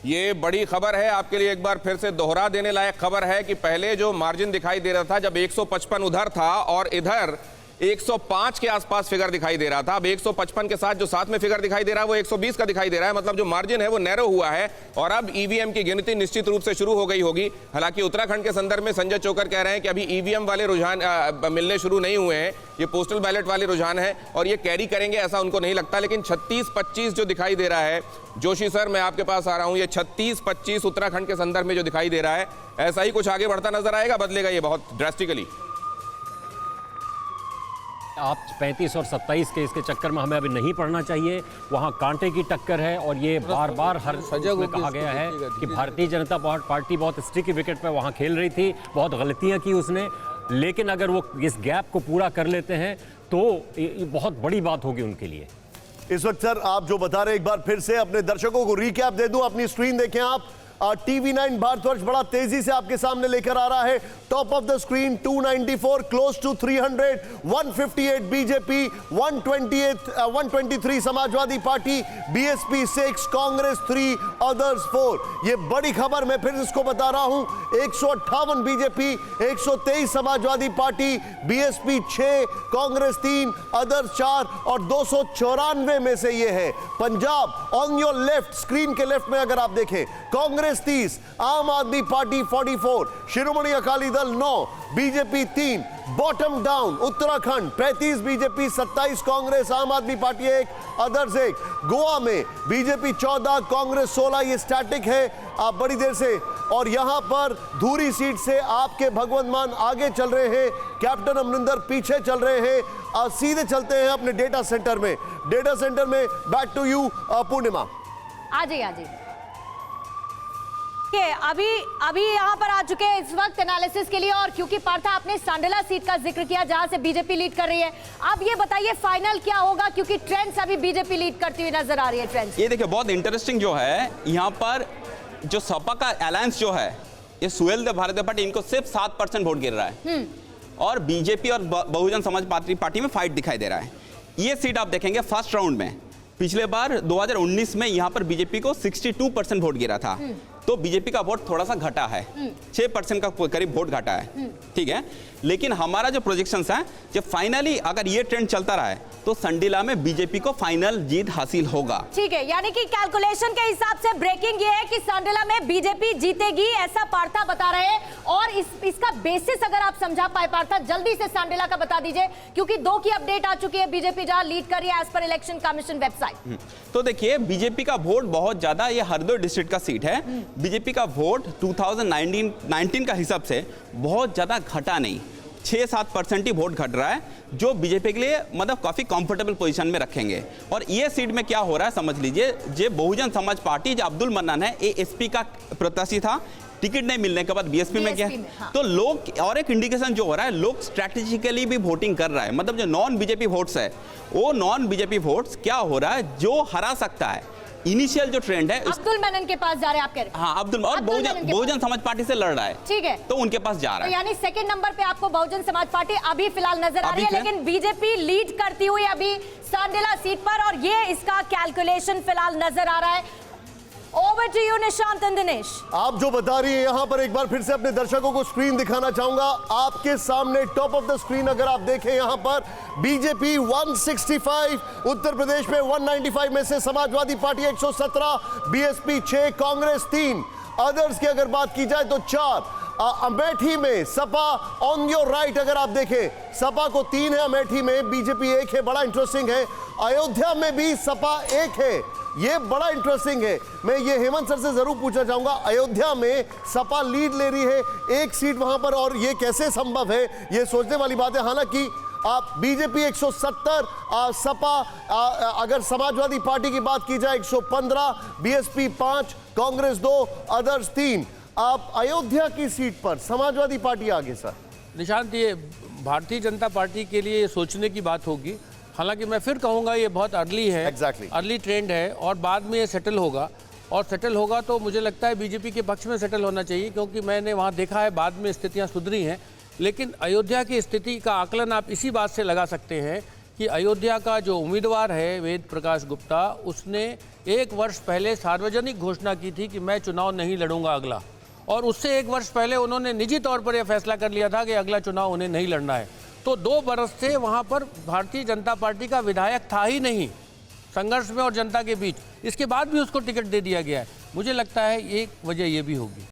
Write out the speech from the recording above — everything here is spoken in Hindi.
ये बड़ी खबर है आपके लिए, एक बार फिर से दोहरा देने लायक खबर है कि पहले जो मार्जिन दिखाई दे रहा था, जब 155 उधर था और इधर 105 के आसपास फिगर दिखाई दे रहा था, अब 155 के साथ जो साथ में फिगर दिखाई दे रहा है वो 120 का दिखाई दे रहा है। मतलब जो मार्जिन है वो नैरो हुआ है और अब ईवीएम की गिनती निश्चित रूप से शुरू हो गई होगी। हालांकि उत्तराखंड के संदर्भ में संजय चोकर कह रहे हैं कि अभी ईवीएम वाले रुझान मिलने शुरू नहीं हुए हैं, ये पोस्टल बैलेट वाले रुझान है और ये कैरी करेंगे ऐसा उनको नहीं लगता। लेकिन 36-25 जो दिखाई दे रहा है, जोशी सर मैं आपके पास आ रहा हूं, ये 36-25 उत्तराखंड के संदर्भ में जो दिखाई दे रहा है, ऐसा ही कुछ आगे बढ़ता नजर आएगा, बदलेगा ये बहुत ड्रास्टिकली? आप 35 और 27 के इसके चक्कर में हमें अभी नहीं पड़ना चाहिए। वहाँ कांटे की टक्कर है और ये बार बार हर में कहा गया है कि भारतीय जनता पार्टी बहुत स्टिकी विकेट पर वहाँ खेल रही थी, बहुत गलतियाँ की उसने, लेकिन अगर वो इस गैप को पूरा कर लेते हैं तो ये बहुत बड़ी बात होगी उनके लिए। इस वक्त सर आप जो बता रहे हैं, एक बार फिर से अपने दर्शकों को रिकैप दे दूं, अपनी स्क्रीन देखें आप। TV9 भारतवर्ष बड़ा तेजी से आपके सामने लेकर आ रहा है। Top of the screen 294, close to 300, 158 BJP, 123 Samajwadi Party, BSP 6, Congress 3, others 4। ये बड़ी खबर, मैं फिर इसको बता रहा हूं। 158 BJP, 123 Samajwadi Party, BSP 6, Congress 3, others 4 और 294 में से ये है Punjab. On your left, screen के लेफ्ट में अगर आप देखें, कांग्रेस 30, आम आदमी party 44, Shiromani Akali Dal 9, BJP 3। Bottom down Uttarakhand 35 BJP, 27 Congress, आम आदमी पार्टी 1, अदर्स 1। गोवा में बीजेपी 14, कांग्रेस 16, ये स्टैटिक है आप बड़ी देर से। और यहां पर धूरी सीट से आपके भगवंत मान आगे चल रहे हैं, कैप्टन अमरिंदर पीछे चल रहे हैं। सीधे चलते हैं अपने डेटा सेंटर में। डेटा सेंटर में बैक टू यू पूर्णिमा। आ जाइए। अभी यहाँ पर आ चुके हैं इस वक्त एनालिसिस के लिए, और क्योंकि पार्था आपने सांडला सीट का जिक्र किया जहां से बीजेपी लीड कर रही है, अब ये बताइए फाइनल क्या होगा, क्योंकि ट्रेंड्स अभी बीजेपी लीड करती हुई नजर आ रही है। ट्रेंड्स ये देखिए बहुत इंटरेस्टिंग जो है यहाँ पर, जो सपा का अलायंस जो है, ये सुहेलदेव भारतीय पार्टी, इनको सिर्फ 7% वोट गिर रहा है और बीजेपी और बहुजन समाज पार्टी में फाइट दिखाई दे रहा है। ये सीट आप देखेंगे फर्स्ट राउंड में, पिछले बार 2019 में यहाँ पर बीजेपी को 62% वोट गिरा था, तो बीजेपी का वोट थोड़ा सा घटा है, 6% का करीब वोट घटा है, ठीक है। लेकिन हमारा जो प्रोजेक्शंस है, जब फाइनली अगर ये ट्रेंड चलता रहा है तो संडीला में बीजेपी को फाइनल जीत हासिल होगा। ठीक है, यानी कि कैलकुलेशन के हिसाब से ब्रेकिंग ये है कि संडीला में बीजेपी जीतेगी, ऐसा पार्था बता रहे हैं। और इसका बेसिस अगर आप समझा पाए पार्था, जल्दी से संडीला का बता दीजिए, क्योंकि 2 की अपडेट आ चुकी है, बीजेपी जहां लीड कर रही है as per election commission website. तो देखिए बीजेपी का वोट बहुत ज्यादा, ये हरदोई डिस्ट्रिक्ट का सीट है, बीजेपी का वोट 2019 का हिसाब से बहुत ज्यादा घटा नहीं, 6-7% ही वोट घट रहा है, जो बीजेपी के लिए मतलब काफी कंफर्टेबल पोजीशन में रखेंगे। और ये सीट में क्या हो रहा है समझ लीजिए, जो बहुजन समाज पार्टी, जो अब्दुल मन्नान है, ASP का प्रत्याशी था, टिकट नहीं मिलने के बाद BSP में गया, हाँ। तो लोग, और एक इंडिकेशन जो हो रहा है, लोग स्ट्रैटेजिकली भी वोटिंग कर रहा है, मतलब जो नॉन बीजेपी वोट्स है, वो नॉन बीजेपी वोट्स क्या हो रहा है, जो हरा सकता है। इनिशियल जो ट्रेंड है, अब्दुल मन्नान के पास जा रहे हैं आप कह रहे हैं? हाँ, अब्दुल, और बहुजन समाज पार्टी से लड़ रहा है, ठीक है, तो उनके पास जा रहा है। तो यानी सेकंड नंबर पे आपको बहुजन समाज पार्टी अभी फिलहाल नजर आ रही है, लेकिन बीजेपी लीड करती हुई अभी सांडेला सीट पर, और ये इसका कैलकुलेशन फिलहाल नजर आ रहा है। Over to you Nishant and Dinesh. आप जो बता रही है, यहां पर एक बार फिर से अपने दर्शकों को स्क्रीन दिखाना चाहूंगा आपके सामने। टॉप ऑफ द स्क्रीन अगर आप देखें, यहां पर बीजेपी 165, उत्तर प्रदेश में 195 में से Samajwadi party 117, BSP 6, Congress 3, others की अगर बात की जाए तो 4। अमेठी में सपा ऑन योर राइट अगर आप देखें, सपा को 3 है, अमेठी में बीजेपी 1 है, बड़ा इंटरेस्टिंग है। अयोध्या में भी सपा 1 है, ये बड़ा इंटरेस्टिंग है। मैं ये हेमंत सर से जरूर पूछना चाहूंगा, अयोध्या में सपा लीड ले रही है 1 सीट वहां पर, और ये कैसे संभव है, ये सोचने वाली बात है। हालांकि आप बीजेपी 170, सपा अगर समाजवादी पार्टी की बात की जाए 115, BSP 5, कांग्रेस 2, अदर्स 3। आप अयोध्या की सीट पर समाजवादी पार्टी आगे सर। निशांत, ये भारतीय जनता पार्टी के लिए सोचने की बात होगी। हालांकि मैं फिर कहूँगा ये बहुत अर्ली है, अर्ली ट्रेंड है, और बाद में ये सेटल होगा, और सेटल होगा तो मुझे लगता है बीजेपी के पक्ष में सेटल होना चाहिए, क्योंकि मैंने वहाँ देखा है बाद में स्थितियाँ सुधरी हैं। लेकिन अयोध्या की स्थिति का आकलन आप इसी बात से लगा सकते हैं कि अयोध्या का जो उम्मीदवार है वेद प्रकाश गुप्ता, उसने 1 वर्ष पहले सार्वजनिक घोषणा की थी कि मैं चुनाव नहीं लड़ूंगा अगला, और उससे 1 वर्ष पहले उन्होंने निजी तौर पर यह फैसला कर लिया था कि अगला चुनाव उन्हें नहीं लड़ना है। तो 2 बरस से वहाँ पर भारतीय जनता पार्टी का विधायक था ही नहीं संघर्ष में और जनता के बीच, इसके बाद भी उसको टिकट दे दिया गया है। मुझे लगता है एक वजह ये भी होगी।